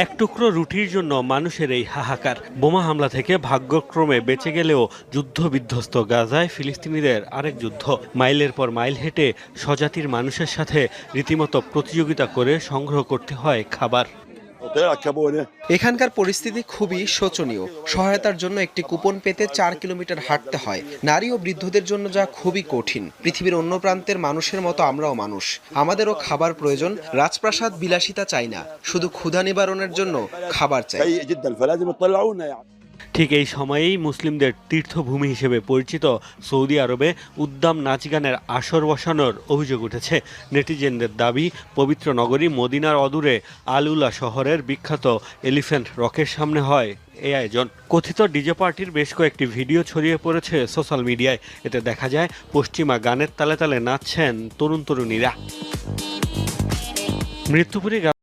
এক টুকরো রুটির জন্য মানুষের এই হাহাকার। বোমা হামলা থেকে ভাগ্যক্রমে বেঁচে গেলেও যুদ্ধবিধ্বস্ত গাজায় ফিলিস্তিনিদের আরেক যুদ্ধ। মাইলের পর মাইল হেঁটে স্বজাতির মানুষের সাথে রীতিমতো প্রতিযোগিতা করে সংগ্রহ করতে হয় খাবার। এখানকার পরিস্থিতি খুবই শোচনীয়। সহায়তার জন্য একটি কুপন পেতে 4 কিলোমিটার হাঁটতে হয়। নারী ও বৃদ্ধদের জন্য যা খুবই কঠিন। পৃথিবীর অন্য প্রান্তের মানুষের মতো আমরাও মানুষ, আমাদেরও খাবার প্রয়োজন। রাজপ্রাসাদ বিলাসিতা চাই না, শুধু ক্ষুধা নিবারণের জন্য খাবার চাই। ঠিক এই সময়েই মুসলিমদের তীর্থভূমি হিসেবে পরিচিত সৌদি আরবে উদ্দাম নাচ গানের আসর বসানোর অভিযোগ উঠেছে। নেটিজেনদের দাবি, পবিত্র নগরী মদিনার অদূরে আল উলা শহরের বিখ্যাত এলিফ্যান্ট রকের সামনে হয় এই আয়োজন। কথিত ডিজে পার্টির বেশ কয়েকটি ভিডিও ছড়িয়ে পড়েছে সোশ্যাল মিডিয়ায়। এতে দেখা যায় পশ্চিমা গানের তালে তালে নাচছেন তরুণ তরুণীরা। মৃত্যুপুরী